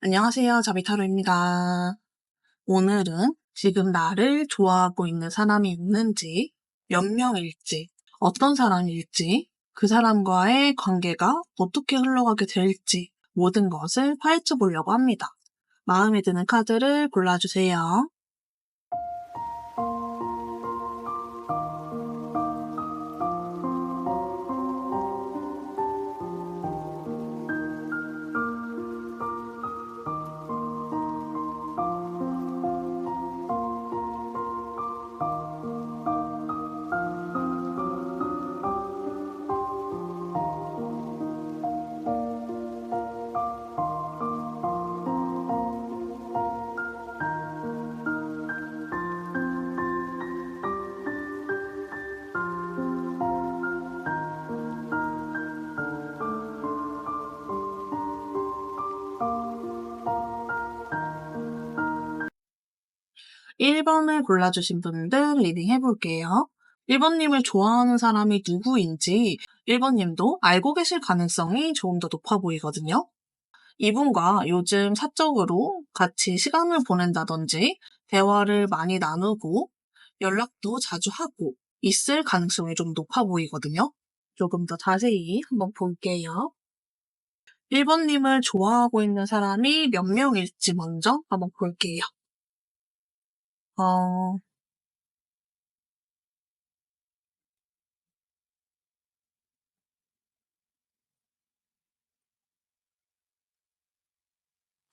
안녕하세요. 자비타로입니다. 오늘은 지금 나를 좋아하고 있는 사람이 있는지, 몇 명일지, 어떤 사람일지, 그 사람과의 관계가 어떻게 흘러가게 될지 모든 것을 파헤쳐 보려고 합니다. 마음에 드는 카드를 골라주세요. 1번을 골라주신 분들 리딩 해볼게요. 1번님을 좋아하는 사람이 누구인지 1번님도 알고 계실 가능성이 조금 더 높아 보이거든요. 이분과 요즘 사적으로 같이 시간을 보낸다든지 대화를 많이 나누고 연락도 자주 하고 있을 가능성이 좀 높아 보이거든요. 조금 더 자세히 한번 볼게요. 1번님을 좋아하고 있는 사람이 몇 명일지 먼저 한번 볼게요. 어,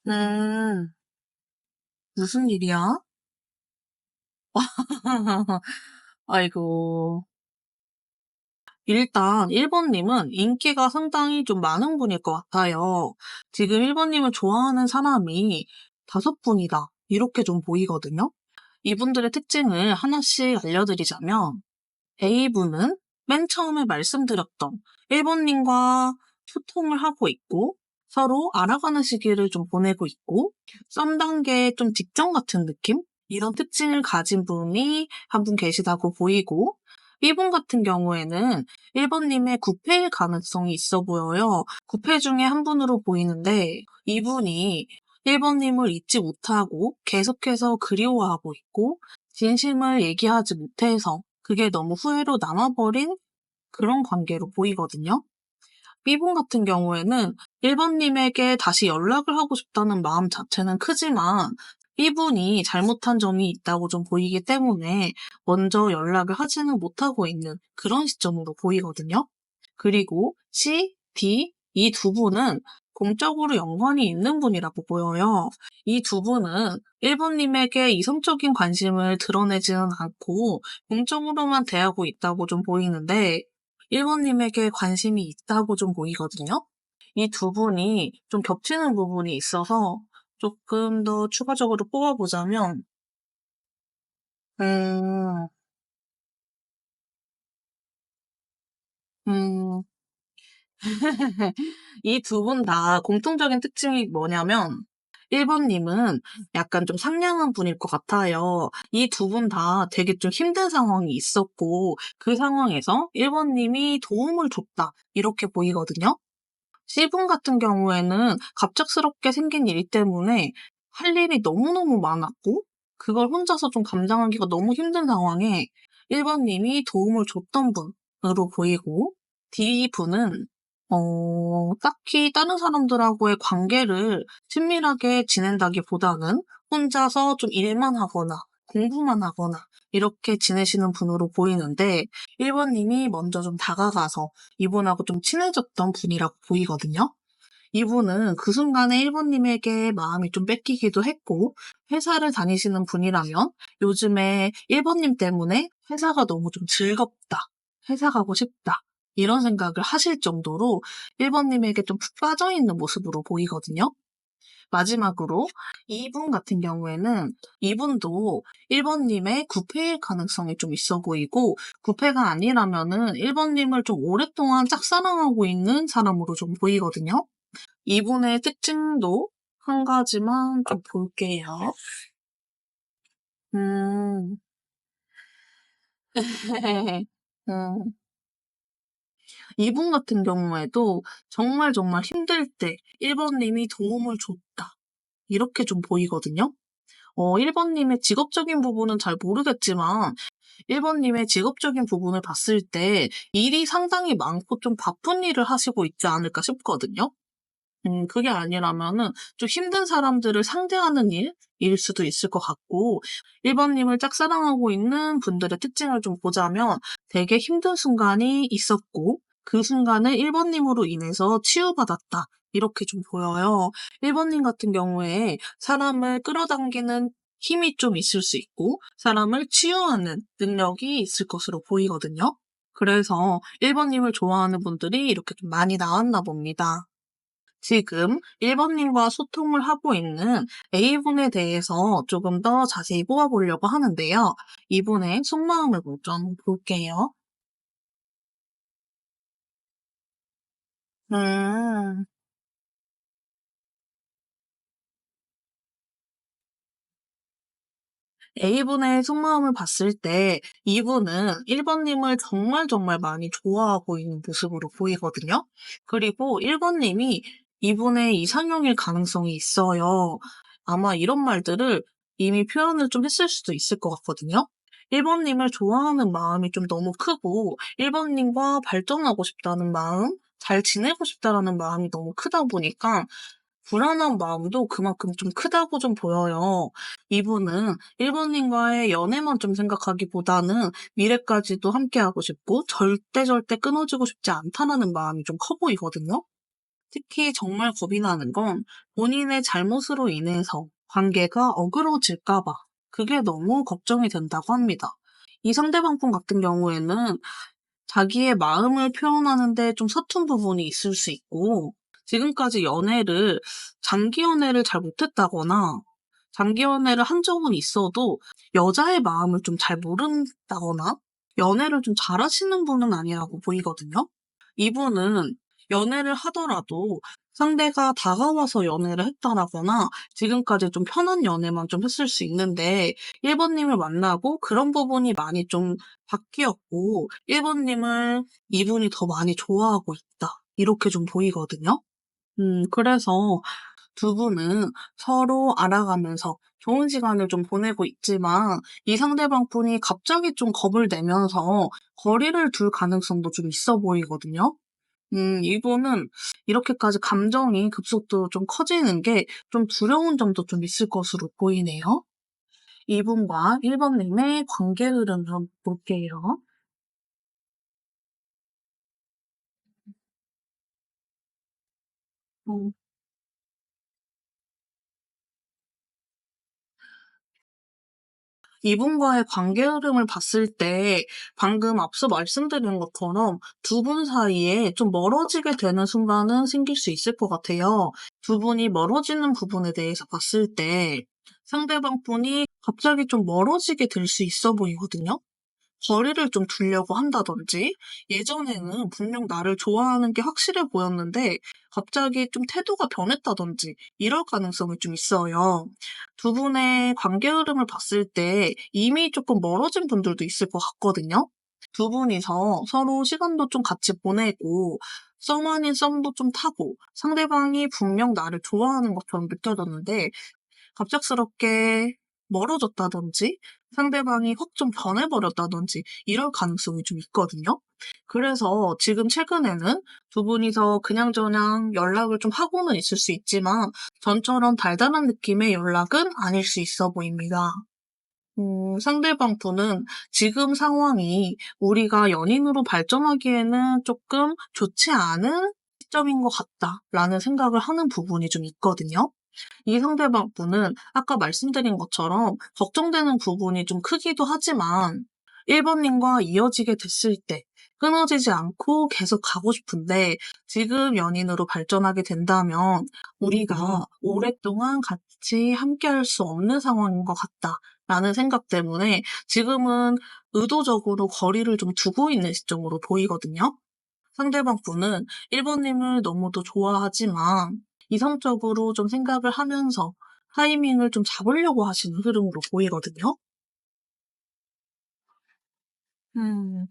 음, 무슨 일이야? 아이고. 일단 1번님은 인기가 상당히 좀 많은 분일 것 같아요. 지금 1번님을 좋아하는 사람이 5분이다. 이렇게 좀 보이거든요. 이분들의 특징을 하나씩 알려드리자면 A분은 맨 처음에 말씀드렸던 1번님과 소통을 하고 있고 서로 알아가는 시기를 좀 보내고 있고 썸 단계의 좀 직전 같은 느낌? 이런 특징을 가진 분이 한 분 계시다고 보이고 B분 같은 경우에는 1번님의 구패일 가능성이 있어 보여요. 구패 중에 한 분으로 보이는데 이분이 1번님을 잊지 못하고 계속해서 그리워하고 있고 진심을 얘기하지 못해서 그게 너무 후회로 남아버린 그런 관계로 보이거든요. B분 같은 경우에는 1번님에게 다시 연락을 하고 싶다는 마음 자체는 크지만 B분이 잘못한 점이 있다고 좀 보이기 때문에 먼저 연락을 하지는 못하고 있는 그런 시점으로 보이거든요. 그리고 C, D 이 두 분은 공적으로 연관이 있는 분이라고 보여요. 이 두 분은 1번님에게 이성적인 관심을 드러내지는 않고 공적으로만 대하고 있다고 좀 보이는데 1번님에게 관심이 있다고 좀 보이거든요. 이 두 분이 좀 겹치는 부분이 있어서 조금 더 추가적으로 뽑아보자면, 음, 음, 이 두 분 다 공통적인 특징이 뭐냐면 1번님은 약간 좀 상냥한 분일 것 같아요. 이 두 분 다 되게 좀 힘든 상황이 있었고 그 상황에서 1번님이 도움을 줬다 이렇게 보이거든요. C분 같은 경우에는 갑작스럽게 생긴 일 때문에 할 일이 너무너무 많았고 그걸 혼자서 좀 감당하기가 너무 힘든 상황에 1번님이 도움을 줬던 분으로 보이고 D분은 딱히 다른 사람들하고의 관계를 친밀하게 지낸다기보다는 혼자서 좀 일만 하거나 공부만 하거나 이렇게 지내시는 분으로 보이는데 1번님이 먼저 좀 다가가서 이분하고 좀 친해졌던 분이라고 보이거든요. 이분은 그 순간에 1번님에게 마음이 좀 뺏기기도 했고 회사를 다니시는 분이라면 요즘에 1번님 때문에 회사가 너무 좀 즐겁다. 회사 가고 싶다. 이런 생각을 하실 정도로 1번님에게 좀 푹 빠져있는 모습으로 보이거든요. 마지막으로 2분 같은 경우에는 이분도 1번님의 구패일 가능성이 좀 있어 보이고 구패가 아니라면은 1번님을 좀 오랫동안 짝사랑하고 있는 사람으로 좀 보이거든요. 이분의 특징도 한 가지만 좀 볼게요. 음, 음, 이분 같은 경우에도 정말 정말 힘들 때 1번님이 도움을 줬다. 이렇게 좀 보이거든요. 1번 님의 직업적인 부분은 잘 모르겠지만 1번 님의 직업적인 부분을 봤을 때 일이 상당히 많고 좀 바쁜 일을 하시고 있지 않을까 싶거든요. 그게 아니라면은 좀 힘든 사람들을 상대하는 일일 수도 있을 것 같고 1번 님을 짝사랑하고 있는 분들의 특징을 좀 보자면 되게 힘든 순간이 있었고 그 순간을 1번 님으로 인해서 치유받았다. 이렇게 좀 보여요. 1번 님 같은 경우에 사람을 끌어당기는 힘이 좀 있을 수 있고 사람을 치유하는 능력이 있을 것으로 보이거든요. 그래서 1번 님을 좋아하는 분들이 이렇게 좀 많이 나왔나 봅니다. 지금 1번 님과 소통을 하고 있는 A분에 대해서 조금 더 자세히 뽑아보려고 하는데요. 이분의 속마음을 먼저 한번 볼게요. 음. A분의 속마음을 봤을 때 이분은 1번 님을 정말 정말 많이 좋아하고 있는 모습으로 보이거든요. 그리고 1번 님이 이분의 이상형일 가능성이 있어요. 아마 이런 말들을 이미 표현을 좀 했을 수도 있을 것 같거든요. 1번 님을 좋아하는 마음이 좀 너무 크고 1번 님과 발전하고 싶다는 마음, 잘 지내고 싶다라는 마음이 너무 크다 보니까 불안한 마음도 그만큼 좀 크다고 좀 보여요. 이분은 1번 님과의 연애만 좀 생각하기보다는 미래까지도 함께하고 싶고 절대 끊어지고 싶지 않다라는 마음이 좀 커 보이거든요. 특히 정말 겁이 나는 건 본인의 잘못으로 인해서 관계가 어그러질까 봐 그게 너무 걱정이 된다고 합니다. 이 상대방 분 같은 경우에는 자기의 마음을 표현하는 데 좀 서툰 부분이 있을 수 있고 지금까지 장기 연애를 잘 못했다거나 장기 연애를 한 적은 있어도 여자의 마음을 좀 잘 모른다거나 연애를 좀 잘하시는 분은 아니라고 보이거든요. 이분은 연애를 하더라도 상대가 다가와서 연애를 했다라거나 지금까지 좀 편한 연애만 좀 했을 수 있는데 1번 님을 만나고 그런 부분이 많이 좀 바뀌었고 1번 님을 이분이 더 많이 좋아하고 있다. 이렇게 좀 보이거든요. 그래서 두 분은 서로 알아가면서 좋은 시간을 좀 보내고 있지만 이 상대방 분이 갑자기 좀 겁을 내면서 거리를 둘 가능성도 좀 있어 보이거든요. 이분은 이렇게까지 감정이 급속도로 좀 커지는 게 좀 두려운 점도 좀 있을 것으로 보이네요. 이분과 1번 님의 관계 흐름 좀 볼게요. 음. 이분과의 관계 흐름을 봤을 때 방금 앞서 말씀드린 것처럼 두 분 사이에 좀 멀어지게 되는 순간은 생길 수 있을 것 같아요. 두 분이 멀어지는 부분에 대해서 봤을 때 상대방 분이 갑자기 좀 멀어지게 될 수 있어 보이거든요. 거리를 좀 두려고 한다든지 예전에는 분명 나를 좋아하는 게 확실해 보였는데 갑자기 좀 태도가 변했다든지 이럴 가능성이 좀 있어요. 두 분의 관계 흐름을 봤을 때 이미 조금 멀어진 분들도 있을 것 같거든요. 두 분이서 서로 시간도 좀 같이 보내고 썸 아닌 썸도 좀 타고 상대방이 분명 나를 좋아하는 것처럼 느껴졌는데 갑작스럽게 멀어졌다든지 상대방이 확 좀 변해버렸다든지 이럴 가능성이 좀 있거든요. 그래서 지금 최근에는 두 분이서 그냥저냥 연락을 좀 하고는 있을 수 있지만 전처럼 달달한 느낌의 연락은 아닐 수 있어 보입니다. 상대방 분은 지금 상황이 우리가 연인으로 발전하기에는 조금 좋지 않은 시점인 것 같다라는 생각을 하는 부분이 좀 있거든요. 이 상대방 분은 아까 말씀드린 것처럼 걱정되는 부분이 좀 크기도 하지만 1번 님과 이어지게 됐을 때 끊어지지 않고 계속 가고 싶은데 지금 연인으로 발전하게 된다면 우리가 오랫동안 같이 함께할 수 없는 상황인 것 같다라는 생각 때문에 지금은 의도적으로 거리를 좀 두고 있는 시점으로 보이거든요. 상대방 분은 1번 님을 너무도 좋아하지만 이성적으로 좀 생각을 하면서 타이밍을 좀 잡으려고 하시는 흐름으로 보이거든요.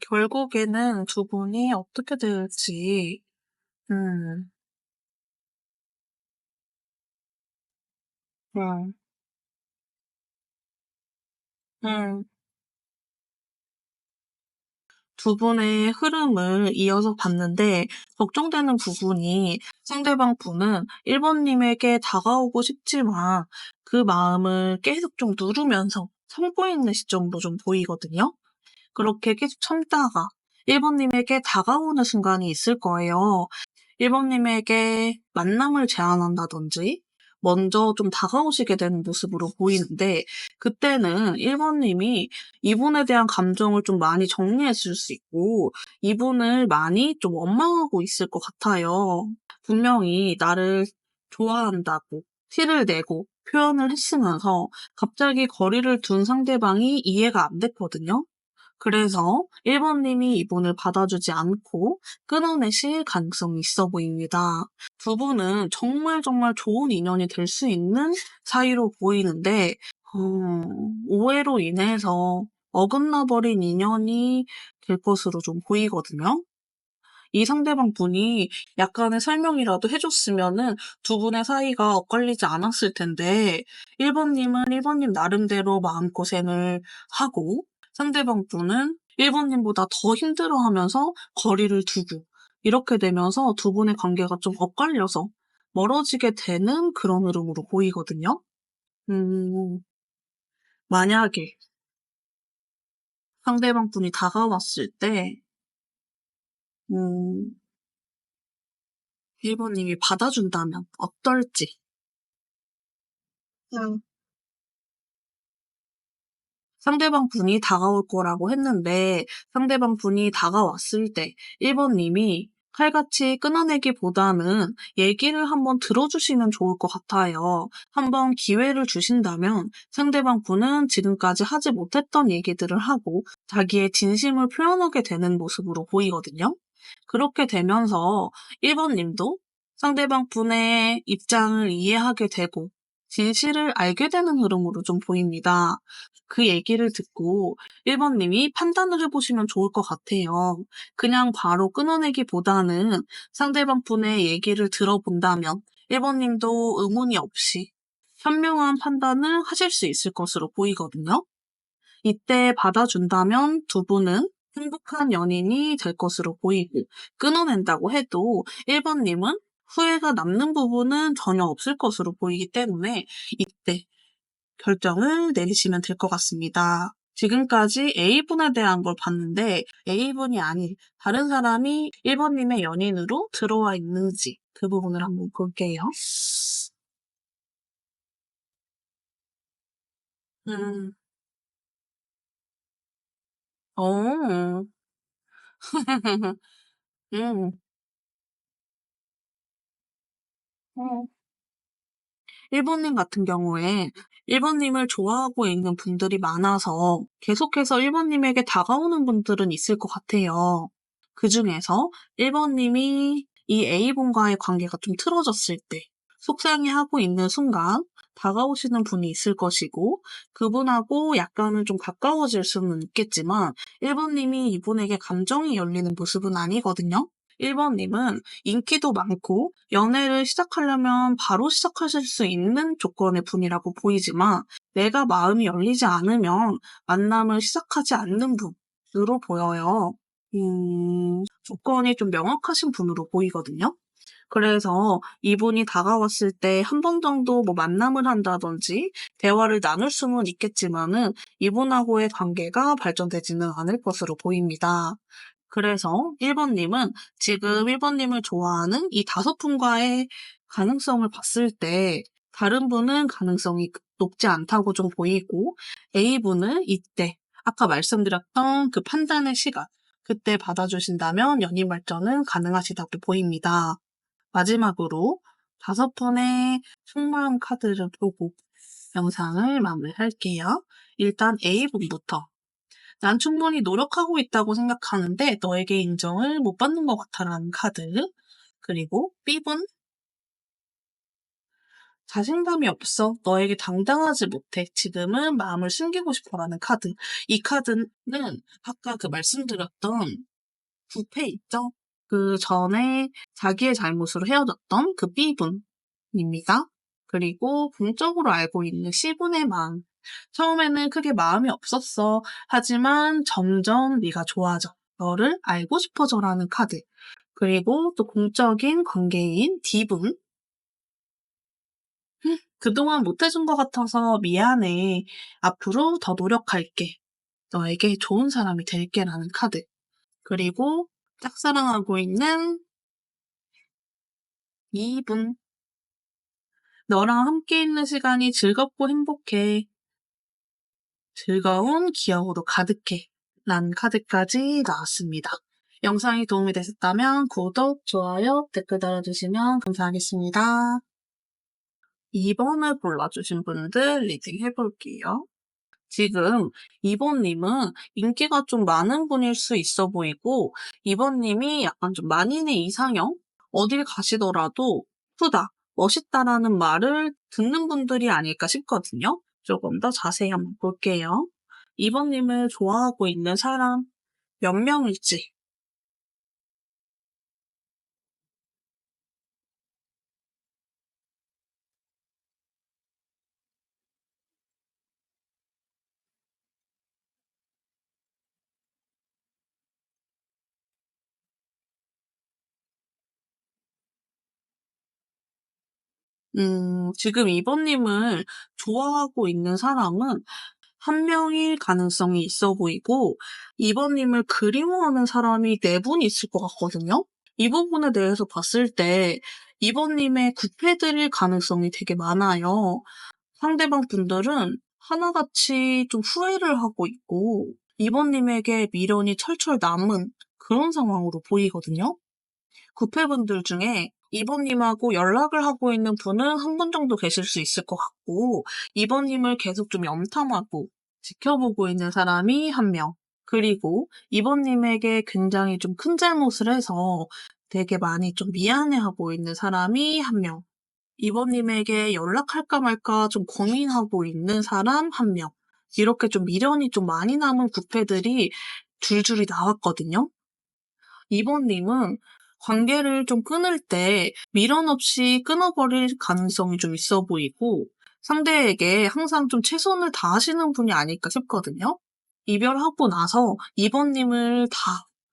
결국에는 두 분이 어떻게 될지, 음, 음. 음. 두 분의 흐름을 이어서 봤는데 걱정되는 부분이 상대방 분은 1 번님에게 다가오고 싶지만 그 마음을 계속 좀 누르면서 참고 있는 시점으로 좀 보이거든요. 그렇게 계속 참다가 1 번님에게 다가오는 순간이 있을 거예요. 1 번님에게 만남을 제안한다든지 먼저 좀 다가오시게 되는 모습으로 보이는데 그때는 1 번님이 이분에 대한 감정을 좀 많이 정리했을 수 있고 이분을 많이 좀 원망하고 있을 것 같아요. 분명히 나를 좋아한다고 티를 내고 표현을 했으면서 갑자기 거리를 둔 상대방이 이해가 안 됐거든요. 그래서 1 번님이 이분을 받아주지 않고 끊어내실 가능성이 있어 보입니다. 두 분은 정말 정말 좋은 인연이 될 수 있는 사이로 보이는데 오해로 인해서 어긋나 버린 인연이 될 것으로 좀 보이거든요. 이 상대방 분이 약간의 설명이라도 해 줬으면은 두 분의 사이가 엇갈리지 않았을 텐데 1 번님은 1 번님 나름대로 마음고생을 하고 상대방 분은 1 번님보다 더 힘들어하면서 거리를 두고 이렇게 되면서 두 분의 관계가 좀 엇갈려서 멀어지게 되는 그런 흐름으로 보이거든요. 음 만약에 상대방 분이 다가왔을 때 음 1 번님이 받아준다면 어떨지. 음. 상대방 분이 다가올 거라고 했는데 상대방 분이 다가왔을 때 1 번님이 칼같이 끊어내기보다는 얘기를 한번 들어주시면 좋을 것 같아요. 한번 기회를 주신다면 상대방 분은 지금까지 하지 못했던 얘기들을 하고 자기의 진심을 표현하게 되는 모습으로 보이거든요. 그렇게 되면서 1 번님도 상대방 분의 입장을 이해하게 되고 진실을 알게 되는 흐름으로 좀 보입니다. 그 얘기를 듣고 1 번님이 판단을 해 보시면 좋을 것 같아요. 그냥 바로 끊어내기보다는 상대방 분의 얘기를 들어본다면 1 번님도 의문이 없이 현명한 판단을 하실 수 있을 것으로 보이거든요. 이때 받아준다면 두 분은 행복한 연인이 될 것으로 보이고 끊어낸다고 해도 1 번님은 후회가 남는 부분은 전혀 없을 것으로 보이기 때문에 이때 결정을 내리시면 될 것 같습니다. 지금까지 A분에 대한 걸 봤는데 A분이 아닌 다른 사람이 1 번님의 연인으로 들어와 있는지 그 부분을 한번 볼게요. 음. 어. 음. 1 번님 같은 경우에 1 번님을 좋아하고 있는 분들이 많아서 계속해서 1 번님에게 다가오는 분들은 있을 것 같아요. 그중에서 1 번님이 이 A분과의 관계가 좀 틀어졌을 때 속상해하고 있는 순간 다가오시는 분이 있을 것이고 그분하고 약간은 좀 가까워질 수는 있겠지만 1 번님이 이분에게 감정이 열리는 모습은 아니거든요. 1 번님은 인기도 많고 연애를 시작하려면 바로 시작하실 수 있는 조건의 분이라고 보이지만 내가 마음이 열리지 않으면 만남을 시작하지 않는 분으로 보여요. 조건이 좀 명확하신 분으로 보이거든요. 그래서 이분이 다가왔을 때 한 번 정도 뭐 만남을 한다든지 대화를 나눌 수는 있겠지만은 이분하고의 관계가 발전되지는 않을 것으로 보입니다. 그래서 1 번님은 지금 1 번님을 좋아하는 이 5 분과의 가능성을 봤을 때 다른 분은 가능성이 높지 않다고 좀 보이고 A분은 이때 아까 말씀드렸던 그 판단의 시간 그때 받아주신다면 연인 발전은 가능하시다고 보입니다. 마지막으로 5 분의 속마음 카드를 보고 영상을 마무리할게요. 일단 A분부터 "난 충분히 노력하고 있다고 생각하는데 너에게 인정을 못 받는 것 같아."라는 카드. 그리고 B분 "자신감이 없어. 너에게 당당하지 못해. 지금은 마음을 숨기고 싶어."라는 카드. 이 카드는 아까 그 말씀드렸던 부패 있죠? 그전에 자기의 잘못으로 헤어졌던 그 B분입니다. 그리고 공적으로 알고 있는 C분의 마음. 처음에는 크게 마음이 없었어. 하지만 점점 네가 좋아져. 너를 알고 싶어져라는 카드. 그리고 또 공적인 관계인 D분. 그동안 못해준 것 같아서 미안해. 앞으로 더 노력할게. 너에게 좋은 사람이 될게라는 카드. 그리고 짝사랑하고 있는 E분. 너랑 함께 있는 시간이 즐겁고 행복해. 즐거운 기억으로 가득해. 라는 카드까지 나왔습니다. 영상이 도움이 되셨다면 구독, 좋아요, 댓글 달아주시면 감사하겠습니다. 2번을 골라주신 분들 리딩 해볼게요. 지금 2번님은 인기가 좀 많은 분일 수 있어 보이고 2번님이 약간 좀 만인의 이상형? 어딜 가시더라도 예쁘다, 멋있다라는 말을 듣는 분들이 아닐까 싶거든요. 조금 더 자세히 한번 볼게요. 2번님을 좋아하고 있는 사람 몇 명일지. 지금 2번님을 좋아하고 있는 사람은 한 명일 가능성이 있어 보이고 2번님을 그리워하는 사람이 4분 있을 것 같거든요. 이 부분에 대해서 봤을 때 2번님의 구패드릴 가능성이 되게 많아요. 상대방 분들은 하나같이 좀 후회를 하고 있고 2번님에게 미련이 철철 남은 그런 상황으로 보이거든요. 구패분들 중에 2번님하고 연락을 하고 있는 분은 한 분 정도 계실 수 있을 것 같고 2번님을 계속 좀 염탐하고 지켜보고 있는 사람이 한 명. 그리고 2번님에게 굉장히 좀 큰 잘못을 해서 되게 많이 좀 미안해하고 있는 사람이 한 명. 2번님에게 연락할까 말까 좀 고민하고 있는 사람 한 명. 이렇게 좀 미련이 좀 많이 남은 구패들이 줄줄이 나왔거든요. 2번님은 관계를 좀 끊을 때 미련 없이 끊어버릴 가능성이 좀 있어 보이고 상대에게 항상 좀 최선을 다하시는 분이 아닐까 싶거든요. 이별하고 나서 2번님을 다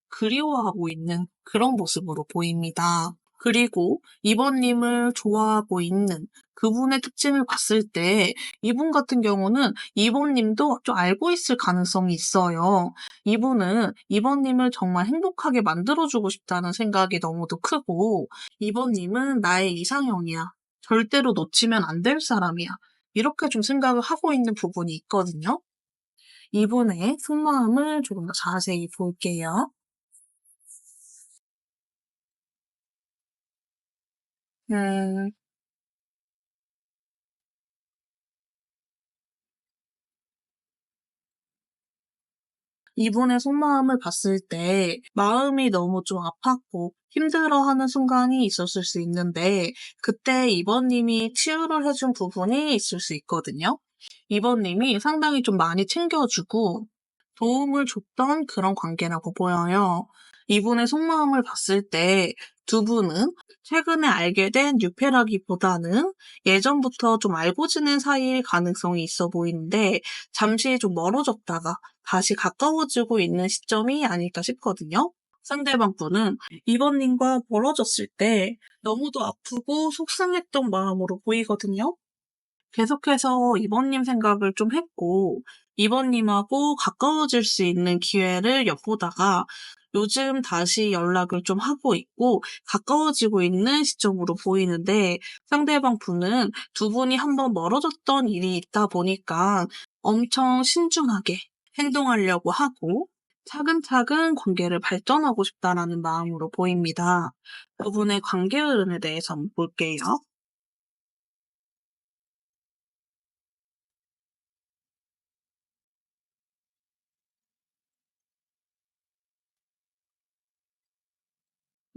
그리워하고 있는 그런 모습으로 보입니다. 그리고 2번님을 좋아하고 있는 그분의 특징을 봤을 때 이분 같은 경우는 2번님도 좀 알고 있을 가능성이 있어요. 이분은 2번님을 정말 행복하게 만들어주고 싶다는 생각이 너무도 크고 2번님은 나의 이상형이야. 절대로 놓치면 안 될 사람이야. 이렇게 좀 생각을 하고 있는 부분이 있거든요. 이분의 속마음을 조금 더 자세히 볼게요. 음, 이분의 속마음을 봤을 때 마음이 너무 좀 아팠고 힘들어하는 순간이 있었을 수 있는데 그때 이번님이 치유를 해준 부분이 있을 수 있거든요. 이번님이 상당히 좀 많이 챙겨주고 도움을 줬던 그런 관계라고 보여요. 이분의 속마음을 봤을 때 두 분은 최근에 알게 된 뉴페라기보다는 예전부터 좀 알고 지낸 사이일 가능성이 있어 보이는데 잠시 좀 멀어졌다가 다시 가까워지고 있는 시점이 아닐까 싶거든요. 상대방 분은 이번님과 멀어졌을 때 너무도 아프고 속상했던 마음으로 보이거든요. 계속해서 이번님 생각을 좀 했고, 이번님하고 가까워질 수 있는 기회를 엿보다가 요즘 다시 연락을 좀 하고 있고, 가까워지고 있는 시점으로 보이는데, 상대방 분은 두 분이 한번 멀어졌던 일이 있다 보니까 엄청 신중하게 행동하려고 하고, 차근차근 관계를 발전하고 싶다라는 마음으로 보입니다. 두 분의 관계 흐름에 대해서 한번 볼게요.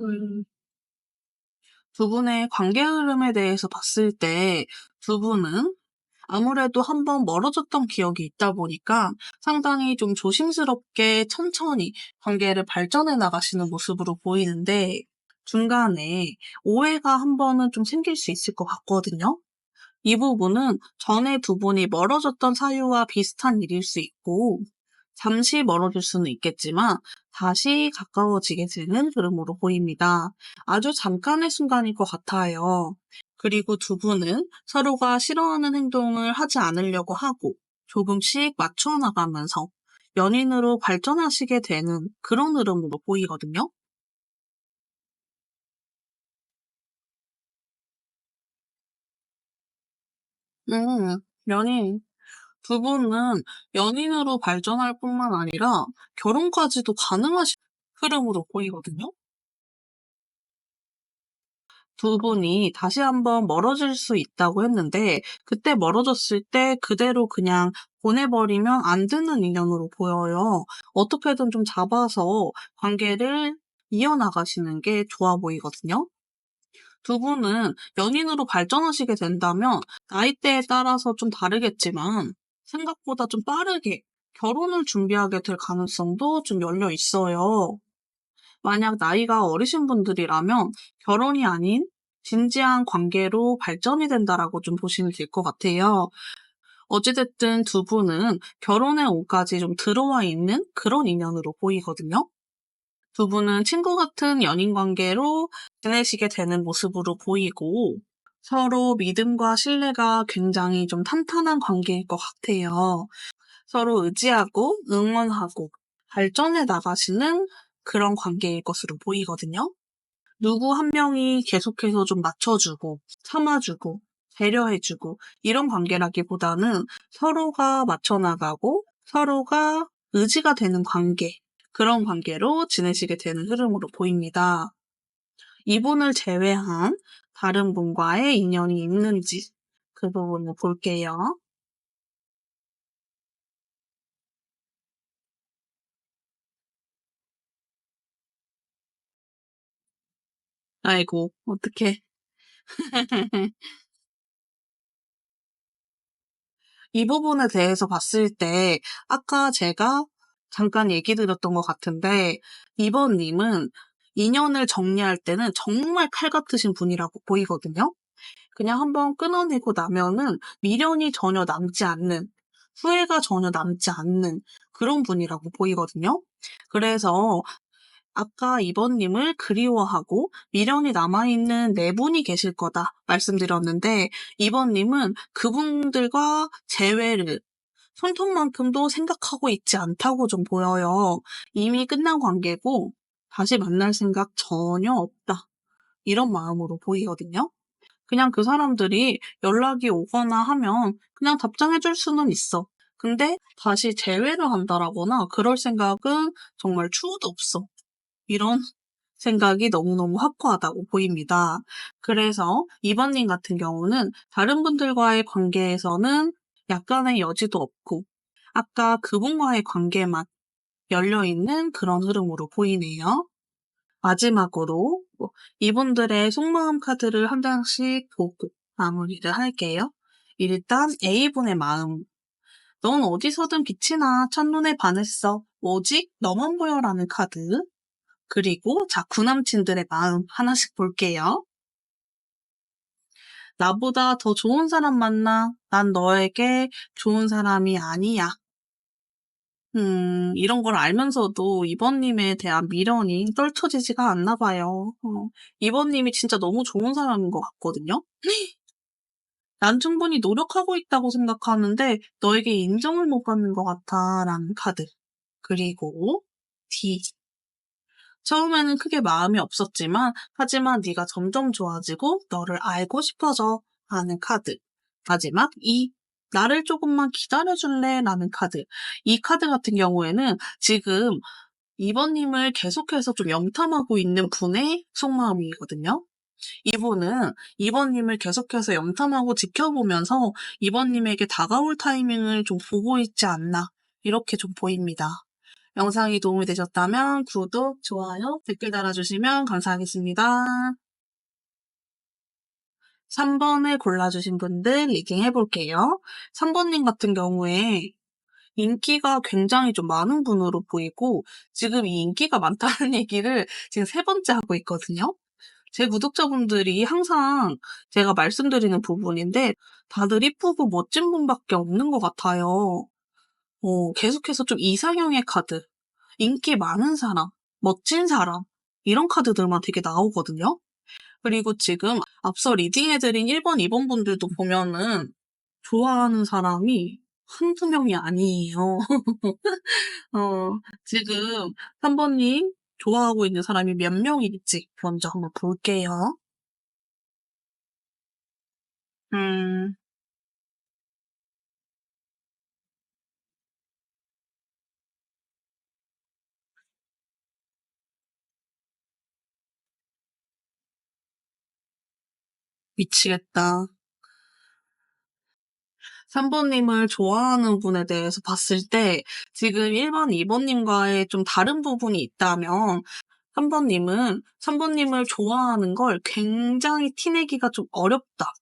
음, 두 분의 관계 흐름에 대해서 봤을 때 두 분은 아무래도 한번 멀어졌던 기억이 있다 보니까 상당히 좀 조심스럽게 천천히 관계를 발전해 나가시는 모습으로 보이는데 중간에 오해가 한 번은 좀 생길 수 있을 것 같거든요. 이 부분은 전에 두 분이 멀어졌던 사유와 비슷한 일일 수 있고, 잠시 멀어질 수는 있겠지만 다시 가까워지게 되는 흐름으로 보입니다. 아주 잠깐의 순간일 것 같아요. 그리고 두 분은 서로가 싫어하는 행동을 하지 않으려고 하고 조금씩 맞춰 나가면서 연인으로 발전하시게 되는 그런 흐름으로 보이거든요. 연인. 두 분은 연인으로 발전할 뿐만 아니라 결혼까지도 가능하신 흐름으로 보이거든요. 두 분이 다시 한번 멀어질 수 있다고 했는데 그때 멀어졌을 때 그대로 그냥 보내버리면 안 되는 인연으로 보여요. 어떻게든 좀 잡아서 관계를 이어나가시는 게 좋아 보이거든요. 두 분은 연인으로 발전하시게 된다면 나이대에 따라서 좀 다르겠지만 생각보다 좀 빠르게 결혼을 준비하게 될 가능성도 좀 열려 있어요. 만약 나이가 어리신 분들이라면 결혼이 아닌 진지한 관계로 발전이 된다라고 좀 보시면 될 것 같아요. 어찌됐든 두 분은 결혼의 운까지 좀 들어와 있는 그런 인연으로 보이거든요. 두 분은 친구 같은 연인 관계로 지내시게 되는 모습으로 보이고 서로 믿음과 신뢰가 굉장히 좀 탄탄한 관계일 것 같아요. 서로 의지하고 응원하고 발전해 나가시는 그런 관계일 것으로 보이거든요. 누구 한 명이 계속해서 좀 맞춰주고 참아주고 배려해주고 이런 관계라기보다는 서로가 맞춰나가고 서로가 의지가 되는 관계, 그런 관계로 지내시게 되는 흐름으로 보입니다. 이분을 제외한 다른 분과의 인연이 있는지 그 부분을 볼게요. 아이고, 어떡해. 이 부분에 대해서 봤을 때 아까 제가 잠깐 얘기 드렸던 것 같은데 이번님은 인연을 정리할 때는 정말 칼 같으신 분이라고 보이거든요. 그냥 한번 끊어내고 나면은 미련이 전혀 남지 않는, 후회가 전혀 남지 않는 그런 분이라고 보이거든요. 그래서 아까 이번님을 그리워하고 미련이 남아있는 네 분이 계실 거다 말씀드렸는데 이번님은 그분들과 재회를 손톱만큼도 생각하고 있지 않다고 좀 보여요. 이미 끝난 관계고 다시 만날 생각 전혀 없다. 이런 마음으로 보이거든요. 그냥 그 사람들이 연락이 오거나 하면 그냥 답장해줄 수는 있어. 근데 다시 재회를 한다라거나 그럴 생각은 정말 추호도 없어. 이런 생각이 너무너무 확고하다고 보입니다. 그래서 이번님 같은 경우는 다른 분들과의 관계에서는 약간의 여지도 없고 아까 그분과의 관계만 열려있는 그런 흐름으로 보이네요. 마지막으로 이분들의 속마음 카드를 한 장씩 보고 마무리를 할게요. 일단 A분의 마음. 넌 어디서든 빛이 나. 첫눈에 반했어. 오직 너만 보여라는 카드. 그리고 자, 구남친들의 마음 하나씩 볼게요. 나보다 더 좋은 사람 만나. 난 너에게 좋은 사람이 아니야. 이런 걸 알면서도 이번님에 대한 미련이 떨쳐지지가 않나 봐요. 이번님이 진짜 너무 좋은 사람인 것 같거든요. 난 충분히 노력하고 있다고 생각하는데 너에게 인정을 못 받는 것 같아. 라는 카드. 그리고 D. 처음에는 크게 마음이 없었지만 하지만 네가 점점 좋아지고 너를 알고 싶어져 하는 카드. 마지막 2. 나를 조금만 기다려줄래? 라는 카드. 이 카드 같은 경우에는 지금 이번님을 계속해서 좀 염탐하고 있는 분의 속마음이거든요. 이분은 이번님을 계속해서 염탐하고 지켜보면서 이번님에게 다가올 타이밍을 좀 보고 있지 않나 이렇게 좀 보입니다. 영상이 도움이 되셨다면 구독, 좋아요, 댓글 달아주시면 감사하겠습니다. 3번을 골라주신 분들 리딩 해볼게요. 3번님 같은 경우에 인기가 굉장히 좀 많은 분으로 보이고 지금 이 인기가 많다는 얘기를 지금 세 번째 하고 있거든요. 제 구독자분들이 항상 제가 말씀드리는 부분인데 다들 이쁘고 멋진 분밖에 없는 것 같아요. 계속해서 좀 이상형의 카드, 인기 많은 사람, 멋진 사람 이런 카드들만 되게 나오거든요. 그리고 지금 앞서 리딩해드린 1번, 2번 분들도 보면은 좋아하는 사람이 한두 명이 아니에요. 지금 3번님 좋아하고 있는 사람이 몇 명일지 먼저 한번 볼게요. 음, 미치겠다. 3번님을 좋아하는 분에 대해서 봤을 때 지금 1번, 2번님과의 좀 다른 부분이 있다면 3번님을 좋아하는 걸 굉장히 티내기가 좀 어렵다.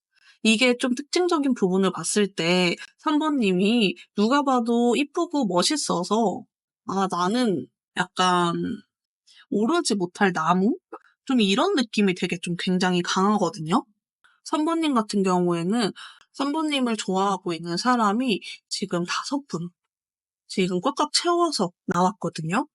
이게 좀 특징적인 부분을 봤을 때 3번님이 누가 봐도 이쁘고 멋있어서 아, 나는 약간 오르지 못할 나무? 좀 이런 느낌이 되게 좀 굉장히 강하거든요. 3번님 같은 경우에는 3번님을 좋아하고 있는 사람이 지금 5분, 지금 꽉꽉 채워서 나왔거든요.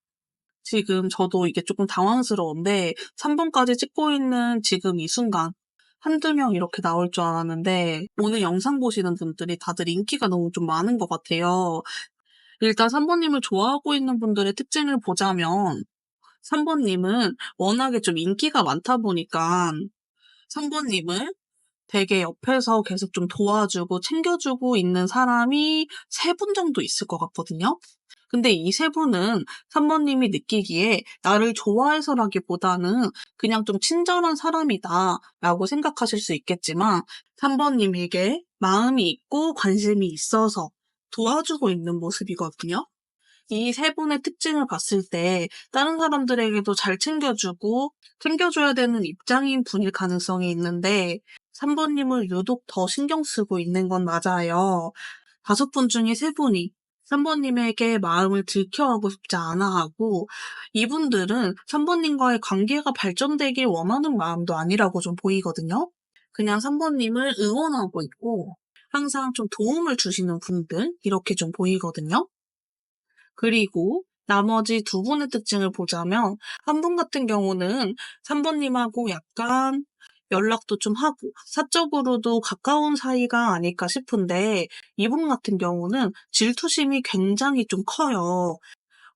지금 저도 이게 조금 당황스러운데 3번까지 찍고 있는 지금 이 순간 한두 명 이렇게 나올 줄 알았는데 오늘 영상 보시는 분들이 다들 인기가 너무 좀 많은 것 같아요. 일단 3번님을 좋아하고 있는 분들의 특징을 보자면 3번님은 워낙에 좀 인기가 많다 보니까 3번님을 되게 옆에서 계속 좀 도와주고 챙겨주고 있는 사람이 3분 정도 있을 것 같거든요. 근데 이 3분은 3번님이 느끼기에 나를 좋아해서라기보다는 그냥 좀 친절한 사람이다 라고 생각하실 수 있겠지만 3번님에게 마음이 있고 관심이 있어서 도와주고 있는 모습이거든요. 이 3분의 특징을 봤을 때 다른 사람들에게도 잘 챙겨주고 챙겨줘야 되는 입장인 분일 가능성이 있는데 3번님을 유독 더 신경 쓰고 있는 건 맞아요. 5분 중에 3분이 3번님에게 마음을 들켜하고 싶지 않아 하고 이분들은 3번님과의 관계가 발전되길 원하는 마음도 아니라고 좀 보이거든요. 그냥 3번님을 응원하고 있고 항상 좀 도움을 주시는 분들 이렇게 좀 보이거든요. 그리고 나머지 2분의 특징을 보자면 한 분 같은 경우는 3번님하고 약간 연락도 좀 하고 사적으로도 가까운 사이가 아닐까 싶은데 이분 같은 경우는 질투심이 굉장히 좀 커요.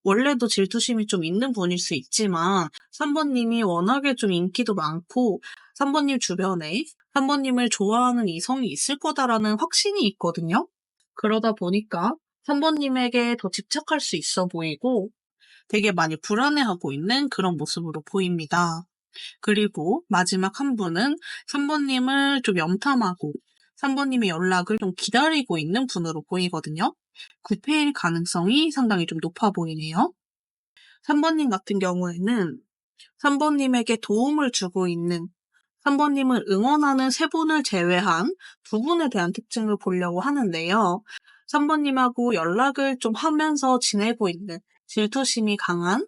원래도 질투심이 좀 있는 분일 수 있지만 3번님이 워낙에 좀 인기도 많고 3번님 주변에 3번님을 좋아하는 이성이 있을 거다라는 확신이 있거든요. 그러다 보니까 3번님에게 더 집착할 수 있어 보이고 되게 많이 불안해하고 있는 그런 모습으로 보입니다. 그리고 마지막 한 분은 3번님을 좀 염탐하고 3번님의 연락을 좀 기다리고 있는 분으로 보이거든요. 구패일 가능성이 상당히 좀 높아 보이네요. 3번님 같은 경우에는 3번님에게 도움을 주고 있는 3번님을 응원하는 3분을 제외한 2분에 대한 특징을 보려고 하는데요. 3번님하고 연락을 좀 하면서 지내고 있는 질투심이 강한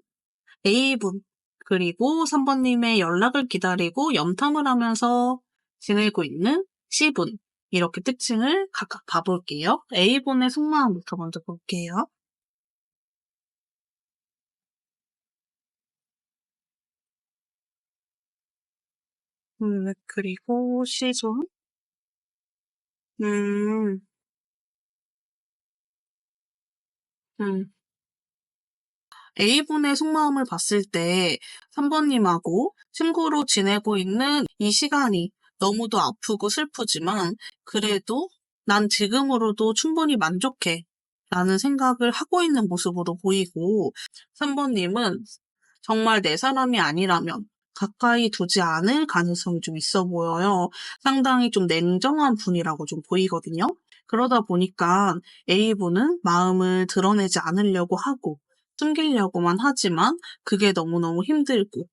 A분, 그리고 3번님의 연락을 기다리고 염탐을 하면서 지내고 있는 C분, 이렇게 특징을 각각 봐볼게요. A분의 속마음부터 먼저 볼게요. 그리고 C분. 음, 음. A분의 속마음을 봤을 때 3번님하고 친구로 지내고 있는 이 시간이 너무도 아프고 슬프지만 그래도 난 지금으로도 충분히 만족해 라는 생각을 하고 있는 모습으로 보이고 3번님은 정말 내 사람이 아니라면 가까이 두지 않을 가능성이 좀 있어 보여요. 상당히 좀 냉정한 분이라고 좀 보이거든요. 그러다 보니까 A분은 마음을 드러내지 않으려고 하고 숨기려고만 하지만 그게 너무너무 힘들고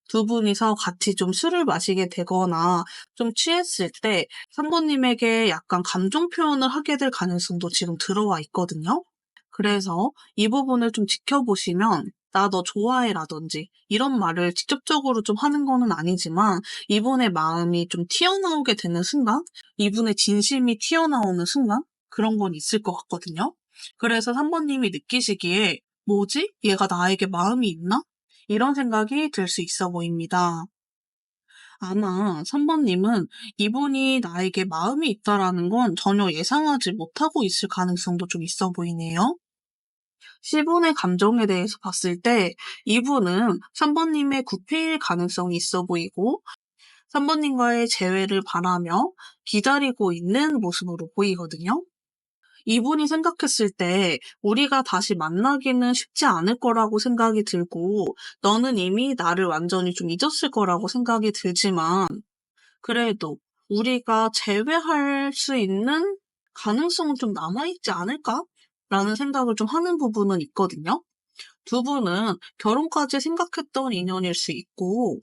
2분이서 같이 좀 술을 마시게 되거나 좀 취했을 때 3번님에게 약간 감정 표현을 하게 될 가능성도 지금 들어와 있거든요. 그래서 이 부분을 좀 지켜보시면 "나 너 좋아해." 라든지 이런 말을 직접적으로 좀 하는 거는 아니지만 이분의 마음이 좀 튀어나오게 되는 순간, 이분의 진심이 튀어나오는 순간 그런 건 있을 것 같거든요. 그래서 3 번님이 느끼시기에 '뭐지? 얘가 나에게 마음이 있나?' 이런 생각이 들 수 있어 보입니다. 아마 3 번님은 이분이 나에게 마음이 있다라는 건 전혀 예상하지 못하고 있을 가능성도 좀 있어 보이네요. C분의 감정에 대해서 봤을 때 이분은 3 번님의 구피일 가능성이 있어 보이고 3 번님과의 재회를 바라며 기다리고 있는 모습으로 보이거든요. 이분이 생각했을 때 우리가 다시 만나기는 쉽지 않을 거라고 생각이 들고 너는 이미 나를 완전히 좀 잊었을 거라고 생각이 들지만 그래도 우리가 재회할 수 있는 가능성은 좀 남아있지 않을까라는 생각을 좀 하는 부분은 있거든요. 두 분은 결혼까지 생각했던 인연일 수 있고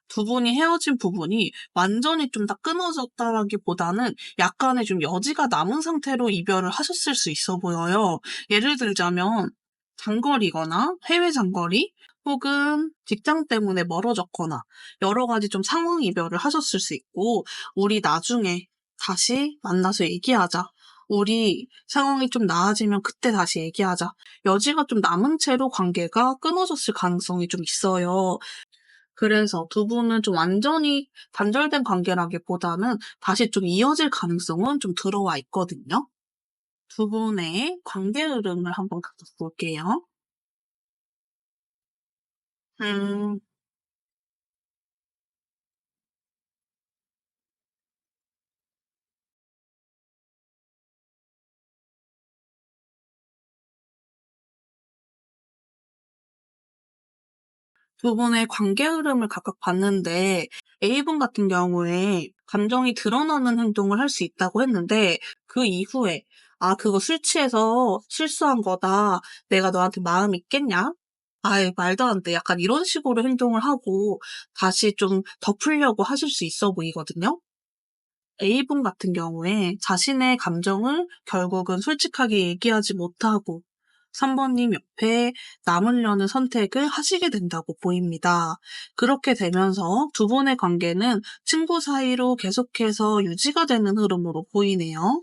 두 분이 헤어진 부분이 완전히 좀 다 끊어졌다라기보다는 약간의 좀 여지가 남은 상태로 이별을 하셨을 수 있어 보여요. 예를 들자면 장거리거나 해외 장거리 혹은 직장 때문에 멀어졌거나 여러 가지 좀 상황 이별을 하셨을 수 있고 "우리 나중에 다시 만나서 얘기하자. 우리 상황이 좀 나아지면 그때 다시 얘기하자." 여지가 좀 남은 채로 관계가 끊어졌을 가능성이 좀 있어요. 그래서 두 분은 좀 완전히 단절된 관계라기보다는 다시 좀 이어질 가능성은 좀 들어와 있거든요. 두 분의 관계 흐름을 한번 같이 볼게요. 음. 두 분의 관계 흐름을 각각 봤는데 A분 같은 경우에 감정이 드러나는 행동을 할 수 있다고 했는데 그 이후에 "아 그거 술 취해서 실수한 거다. 내가 너한테 마음 있겠냐? 아이 말도 안 돼." 약간 이런 식으로 행동을 하고 다시 좀 덮으려고 하실 수 있어 보이거든요. A분 같은 경우에 자신의 감정을 결국은 솔직하게 얘기하지 못하고 3 번님 옆에 남으려는 선택을 하시게 된다고 보입니다. 그렇게 되면서 두 분의 관계는 친구 사이로 계속해서 유지가 되는 흐름으로 보이네요.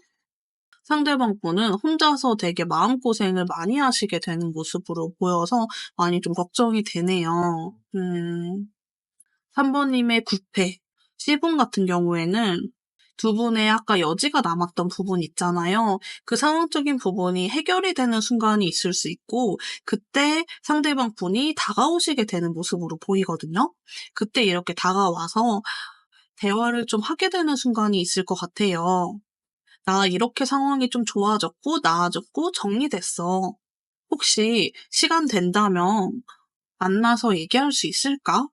상대방 분은 혼자서 되게 마음고생을 많이 하시게 되는 모습으로 보여서 많이 좀 걱정이 되네요. 3 번님의 구패, C분 같은 경우에는 두 분의 아까 여지가 남았던 부분 있잖아요. 그 상황적인 부분이 해결이 되는 순간이 있을 수 있고 그때 상대방 분이 다가오시게 되는 모습으로 보이거든요. 그때 이렇게 다가와서 대화를 좀 하게 되는 순간이 있을 것 같아요. "나 이렇게 상황이 좀 좋아졌고 나아졌고 정리됐어. 혹시 시간 된다면 만나서 얘기할 수 있을까?"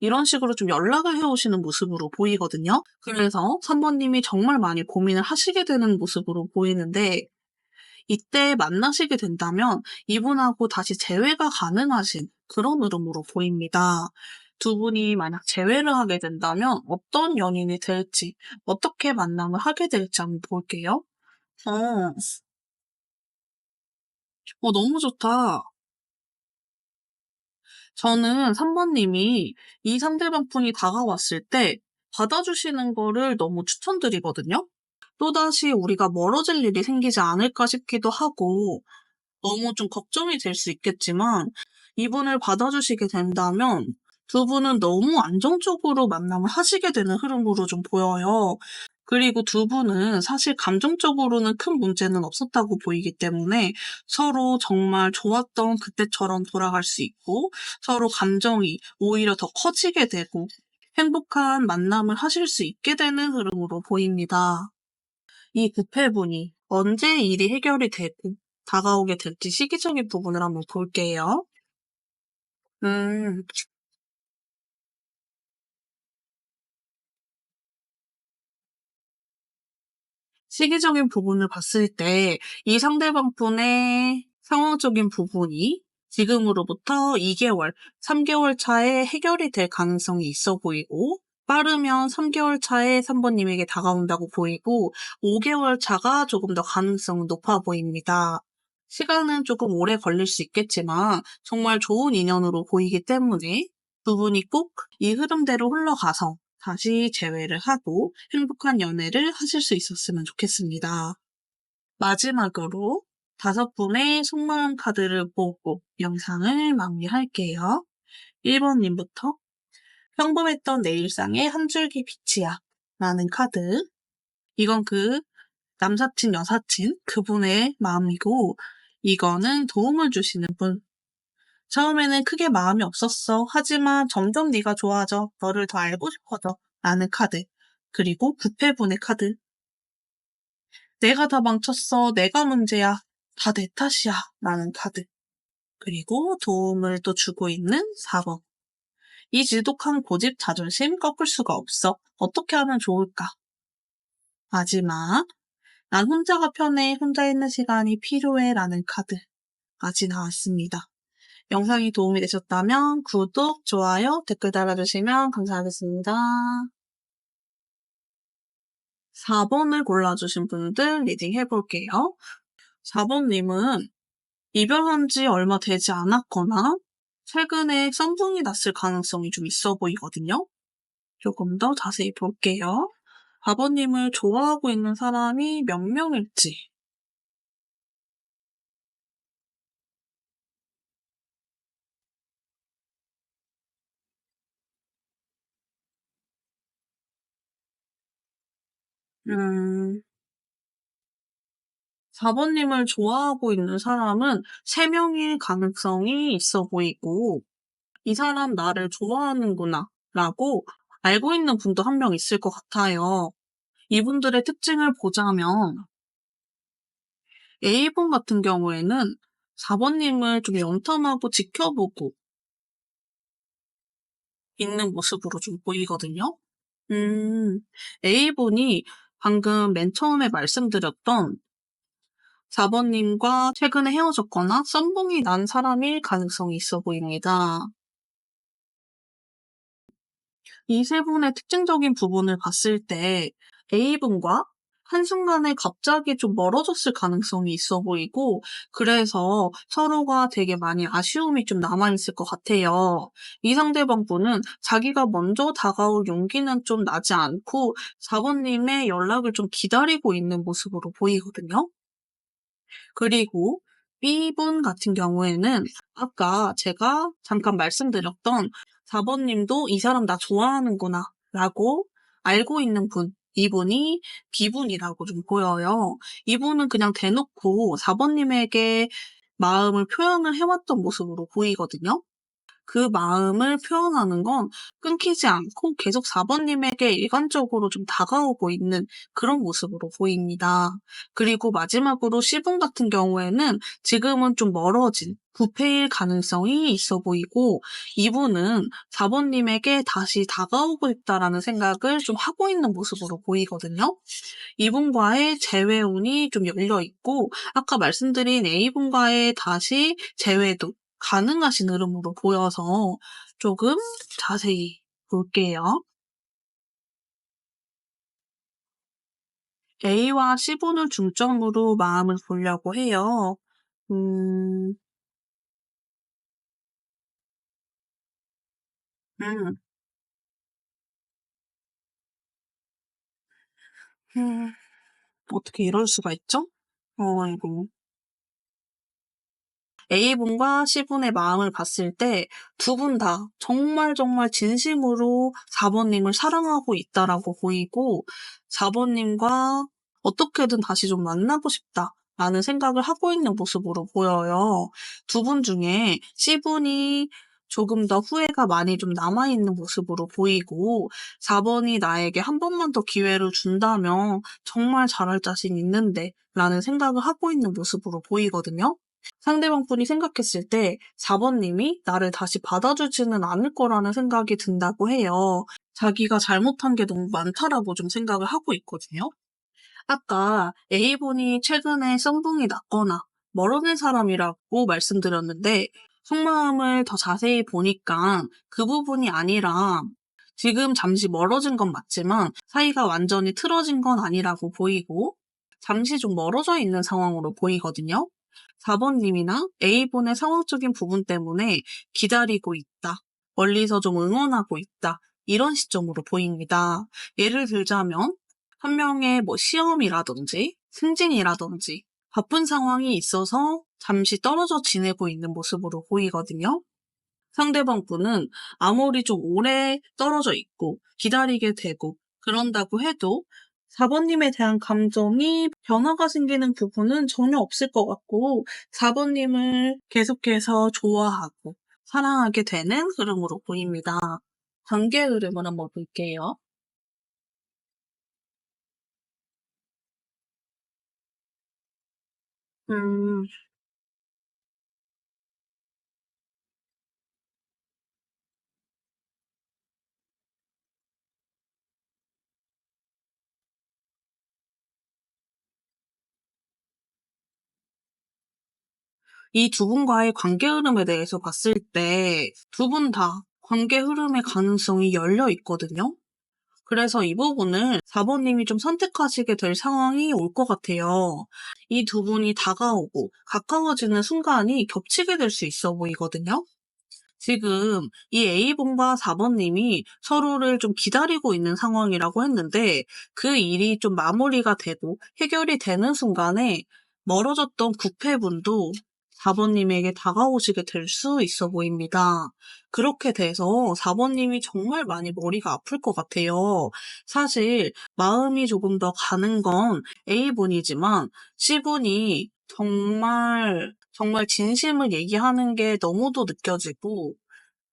이런 식으로 좀 연락을 해 오시는 모습으로 보이거든요. 그래서 3 번님이 정말 많이 고민을 하시게 되는 모습으로 보이는데 이때 만나시게 된다면 이분하고 다시 재회가 가능하신 그런 흐름으로 보입니다. 두 분이 만약 재회를 하게 된다면 어떤 연인이 될지, 어떻게 만남을 하게 될지 한번 볼게요. 어. 너무 좋다. 저는 3 번님이 이 상대방 분이 다가왔을 때 받아주시는 거를 너무 추천드리거든요. 또다시 우리가 멀어질 일이 생기지 않을까 싶기도 하고 너무 좀 걱정이 될 수 있겠지만 이분을 받아주시게 된다면 두 분은 너무 안정적으로 만남을 하시게 되는 흐름으로 좀 보여요. 그리고 두 분은 사실 감정적으로는 큰 문제는 없었다고 보이기 때문에 서로 정말 좋았던 그때처럼 돌아갈 수 있고 서로 감정이 오히려 더 커지게 되고 행복한 만남을 하실 수 있게 되는 흐름으로 보입니다. 이 부패분이 언제 일이 해결이 되고 다가오게 될지 시기적인 부분을 한번 볼게요. 음. 시기적인 부분을 봤을 때 이 상대방 분의 상황적인 부분이 지금으로부터 2 개월, 3 개월 차에 해결이 될 가능성이 있어 보이고 빠르면 3 개월 차에 3 번님에게 다가온다고 보이고 5 개월 차가 조금 더 가능성은 높아 보입니다. 시간은 조금 오래 걸릴 수 있겠지만 정말 좋은 인연으로 보이기 때문에 두 분이 꼭 이 흐름대로 흘러가서 다시 재회를 하고 행복한 연애를 하실 수 있었으면 좋겠습니다. 마지막으로 5분의 속마음 카드를 보고 영상을 마무리할게요. 1번님부터 평범했던 내 일상에 한 줄기 빛이야 라는 카드. 이건 그 남사친, 여사친 그분의 마음이고 이거는 도움을 주시는 분. 처음에는 크게 마음이 없었어. 하지만 점점 네가 좋아져. 너를 더 알고 싶어져. 라는 카드. 그리고 부패분의 카드. 내가 다 망쳤어. 내가 문제야. 다 내 탓이야. 라는 카드. 그리고 도움을 또 주고 있는 4번. 이 지독한 고집, 자존심 꺾을 수가 없어. 어떻게 하면 좋을까? 마지막. 난 혼자가 편해. 혼자 있는 시간이 필요해. 라는 카드까지 나왔습니다. 영상이 도움이 되셨다면 구독, 좋아요, 댓글 달아주시면 감사하겠습니다. 4번을 골라주신 분들 리딩 해볼게요. 4번님은 이별한 지 얼마 되지 않았거나 최근에 썸둥이 났을 가능성이 좀 있어 보이거든요. 조금 더 자세히 볼게요. 4번님을 좋아하고 있는 사람이 몇 명일지. 음, 4번님을 좋아하고 있는 사람은 3명일 가능성이 있어 보이고, 이 사람 나를 좋아하는구나 라고 알고 있는 분도 한 명 있을 것 같아요. 이분들의 특징을 보자면 A분 같은 경우에는 4번님을 좀 염탐하고 지켜보고 있는 모습으로 좀 보이거든요. A분이 방금 맨 처음에 말씀드렸던 4번님과 최근에 헤어졌거나 썸붕이 난 사람일 가능성이 있어 보입니다. 이 세 분의 특징적인 부분을 봤을 때 A분과 한순간에 갑자기 좀 멀어졌을 가능성이 있어 보이고 그래서 서로가 되게 많이 아쉬움이 좀 남아있을 것 같아요. 이 상대방 분은 자기가 먼저 다가올 용기는 좀 나지 않고 4번님의 연락을 좀 기다리고 있는 모습으로 보이거든요. 그리고 B분 같은 경우에는 아까 제가 잠깐 말씀드렸던 4번님도 이 사람 나 좋아하는구나 라고 알고 있는 분, 이분이 B분이라고 좀 보여요. 이분은 그냥 대놓고 4번님에게 마음을 표현을 해왔던 모습으로 보이거든요. 그 마음을 표현하는 건 끊기지 않고 계속 4번님에게 일관적으로 좀 다가오고 있는 그런 모습으로 보입니다. 그리고 마지막으로 C분 같은 경우에는 지금은 좀 멀어진 부패일 가능성이 있어 보이고 이분은 4번님에게 다시 다가오고 있다라는 생각을 좀 하고 있는 모습으로 보이거든요. 이분과의 재회운이 좀 열려 있고 아까 말씀드린 A분과의 다시 재회도 가능하신 흐름으로 보여서 조금 자세히 볼게요. A와 C분을 중점으로 마음을 보려고 해요. 음, 음, 음, 어떻게 이럴 수가 있죠? 이거. A분과 C분의 마음을 봤을 때 두 분 다 정말 정말 진심으로 4번님을 사랑하고 있다라고 보이고 4번님과 어떻게든 다시 좀 만나고 싶다라는 생각을 하고 있는 모습으로 보여요. 두 분 중에 C분이 조금 더 후회가 많이 좀 남아있는 모습으로 보이고 4번이 나에게 한 번만 더 기회를 준다면 정말 잘할 자신 있는데 라는 생각을 하고 있는 모습으로 보이거든요. 상대방 분이 생각했을 때 4번님이 나를 다시 받아주지는 않을 거라는 생각이 든다고 해요. 자기가 잘못한 게 너무 많다라고 좀 생각을 하고 있거든요. 아까 A분이 최근에 썸둥이 났거나 멀어진 사람이라고 말씀드렸는데 속마음을 더 자세히 보니까 그 부분이 아니라 지금 잠시 멀어진 건 맞지만 사이가 완전히 틀어진 건 아니라고 보이고 잠시 좀 멀어져 있는 상황으로 보이거든요. 4번님이나 A분의 상황적인 부분 때문에 기다리고 있다, 멀리서 좀 응원하고 있다, 이런 시점으로 보입니다. 예를 들자면 한 명의 시험이라든지 승진이라든지 바쁜 상황이 있어서 잠시 떨어져 지내고 있는 모습으로 보이거든요. 상대방 분은 아무리 좀 오래 떨어져 있고 기다리게 되고 그런다고 해도 4번님에 대한 감정이 변화가 생기는 부분은 전혀 없을 것 같고 4번님을 계속해서 좋아하고 사랑하게 되는 흐름으로 보입니다. 관계 흐름을 한번 볼게요. 음, 이 두 분과의 관계 흐름에 대해서 봤을 때 두 분 다 관계 흐름의 가능성이 열려 있거든요. 그래서 이 부분을 4번님이 좀 선택하시게 될 상황이 올 것 같아요. 이 두 분이 다가오고 가까워지는 순간이 겹치게 될 수 있어 보이거든요. 지금 이 A분과 4번님이 서로를 좀 기다리고 있는 상황이라고 했는데 그 일이 좀 마무리가 되고 해결이 되는 순간에 멀어졌던 구패분도 4번님에게 다가오시게 될 수 있어 보입니다. 그렇게 돼서 4번님이 정말 많이 머리가 아플 것 같아요. 사실 마음이 조금 더 가는 건 A분이지만 C분이 정말 진심을 얘기하는 게 너무도 느껴지고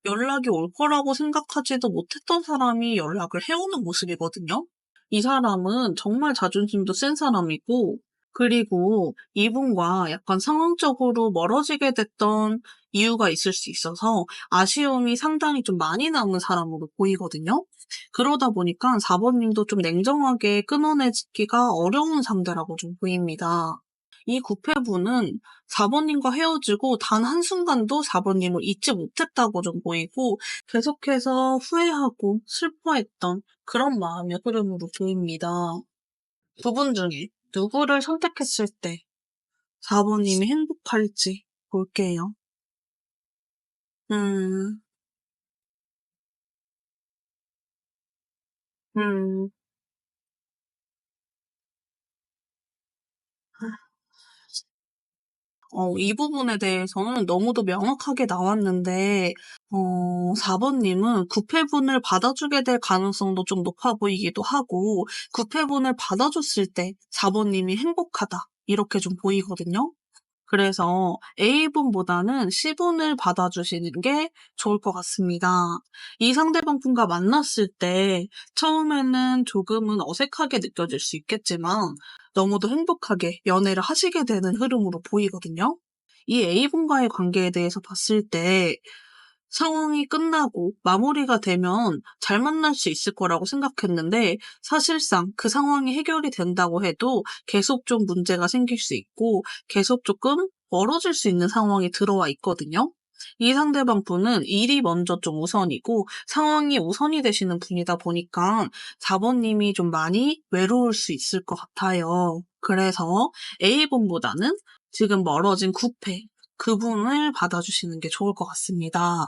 연락이 올 거라고 생각하지도 못했던 사람이 연락을 해오는 모습이거든요. 이 사람은 정말 자존심도 센 사람이고, 그리고 이분과 약간 상황적으로 멀어지게 됐던 이유가 있을 수 있어서 아쉬움이 상당히 좀 많이 남은 사람으로 보이거든요. 그러다 보니까 4번님도 좀 냉정하게 끊어내기가 어려운 상대라고 좀 보입니다. 이 구패분은 4번님과 헤어지고 단 한순간도 4번님을 잊지 못했다고 좀 보이고 계속해서 후회하고 슬퍼했던 그런 마음의 흐름으로 보입니다. 두 분 중에 누구를 선택했을 때 4번님이 행복할지 볼게요. 음, 음. 이 부분에 대해서는 너무도 명확하게 나왔는데, 4번님은 구패분을 받아주게 될 가능성도 좀 높아 보이기도 하고, 구패분을 받아줬을 때 4번님이 행복하다. 이렇게 좀 보이거든요. 그래서 A분보다는 C분을 받아주시는 게 좋을 것 같습니다. 이 상대방 분과 만났을 때 처음에는 조금은 어색하게 느껴질 수 있겠지만 너무도 행복하게 연애를 하시게 되는 흐름으로 보이거든요. 이 A분과의 관계에 대해서 봤을 때 상황이 끝나고 마무리가 되면 잘 만날 수 있을 거라고 생각했는데 사실상 그 상황이 해결이 된다고 해도 계속 좀 문제가 생길 수 있고 계속 조금 멀어질 수 있는 상황이 들어와 있거든요. 이 상대방 분은 일이 먼저 좀 우선이고 상황이 우선이 되시는 분이다 보니까 4번님이 좀 많이 외로울 수 있을 것 같아요. 그래서 A분보다는 지금 멀어진 9패, 그분을 받아주시는 게 좋을 것 같습니다.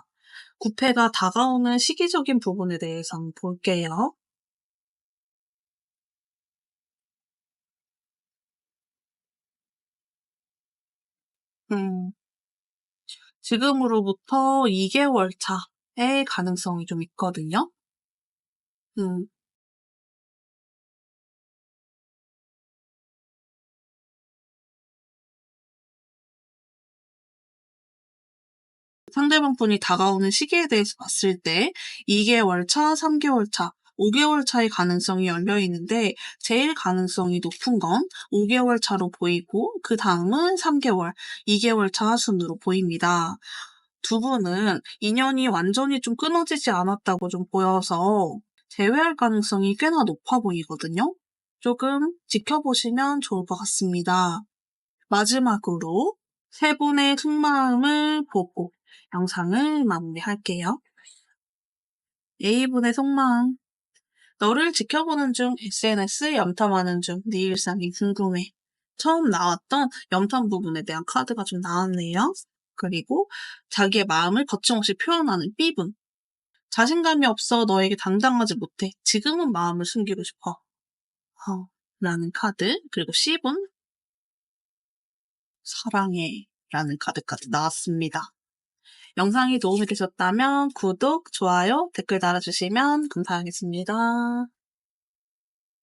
구패가 다가오는 시기적인 부분에 대해서 한번 볼게요. 음, 지금으로부터 2개월 차의 가능성이 좀 있거든요. 음, 상대방 분이 다가오는 시기에 대해서 봤을 때 2개월 차, 3개월 차, 5개월 차의 가능성이 열려 있는데 제일 가능성이 높은 건 5개월 차로 보이고 그 다음은 3개월, 2개월 차 순으로 보입니다. 두 분은 인연이 완전히 좀 끊어지지 않았다고 좀 보여서 재회할 가능성이 꽤나 높아 보이거든요. 조금 지켜보시면 좋을 것 같습니다. 마지막으로 세 분의 속마음을 보고 영상을 마무리할게요. A분의 속마음. 너를 지켜보는 중 SNS 염탐하는 중 네 일상이 궁금해. 처음 나왔던 염탐 부분에 대한 카드가 좀 나왔네요. 그리고 자기의 마음을 거침없이 표현하는 B분. 자신감이 없어 너에게 당당하지 못해. 지금은 마음을 숨기고 싶어. 라는 카드. 그리고 C분. 사랑해. 라는 카드까지 나왔습니다. 영상이 도움이 되셨다면 구독, 좋아요, 댓글 달아주시면 감사하겠습니다.